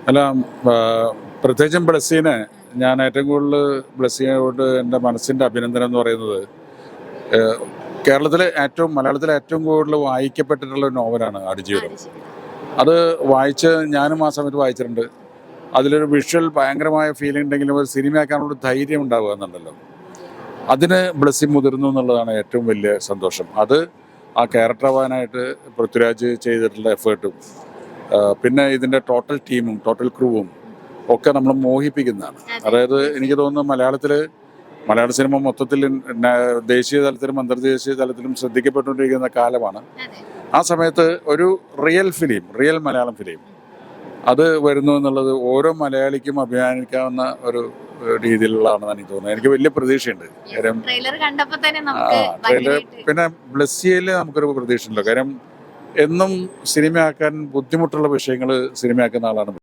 അല്ല, പ്രത്യേകിച്ചും ബ്ലസ്സിനെ ഞാൻ ഏറ്റവും കൂടുതൽ ബ്ലസ്സിയോട് എൻ്റെ മനസ്സിൻ്റെ അഭിനന്ദനം എന്ന് പറയുന്നത്, മലയാളത്തിലെ ഏറ്റവും കൂടുതൽ വായിക്കപ്പെട്ടിട്ടുള്ള ഒരു നോവലാണ് ആടുജീവിതം. അത് വായിച്ച് ഞാനും ആ സമയത്ത് വായിച്ചിട്ടുണ്ട്. അതിലൊരു വിഷ്വൽ ഭയങ്കരമായ ഫീലിംഗ് ഉണ്ടെങ്കിലും ഒരു സിനിമയാക്കാനുള്ള ധൈര്യം ഉണ്ടാവുക എന്നുണ്ടല്ലോ, അതിന് ബ്ലസ്സി മുതിർന്നു എന്നുള്ളതാണ് ഏറ്റവും വലിയ സന്തോഷം. അത് ആ ക്യാരക്ടർ ആവാനായിട്ട് പൃഥ്വിരാജ് ചെയ്തിട്ടുള്ള എഫേർട്ടും പിന്നെ ഇതിൻ്റെ ടോട്ടൽ ടീമും ടോട്ടൽ ക്രൂവും ഒക്കെ നമ്മൾ മോഹിപ്പിക്കുന്നതാണ്. അതായത് എനിക്ക് തോന്നുന്നു മലയാള സിനിമ മൊത്തത്തിൽ ദേശീയ തലത്തിലും അന്തർദേശീയ തലത്തിലും ശ്രദ്ധിക്കപ്പെട്ടുകൊണ്ടിരിക്കുന്ന കാലമാണ്. ആ സമയത്ത് ഒരു റിയൽ മലയാളം ഫിലിം അത് വരുന്നു എന്നുള്ളത് ഓരോ മലയാളിക്കും അഭിമാനിക്കാവുന്ന ഒരു രീതിയിലുള്ളതാണെന്ന് എനിക്ക് തോന്നുന്നത്. എനിക്ക് വലിയ പ്രതീക്ഷയുണ്ട്. കാര്യം ട്രെയിലർ പിന്നെ ബ്ലസ്സിയിൽ നമുക്കൊരു പ്രതീക്ഷയുണ്ടല്ലോ. കാര്യം എന്നും സിനിമയാക്കാൻ ബുദ്ധിമുട്ടുള്ള വിഷയങ്ങൾ സിനിമയാക്കുന്ന ആളാണ്.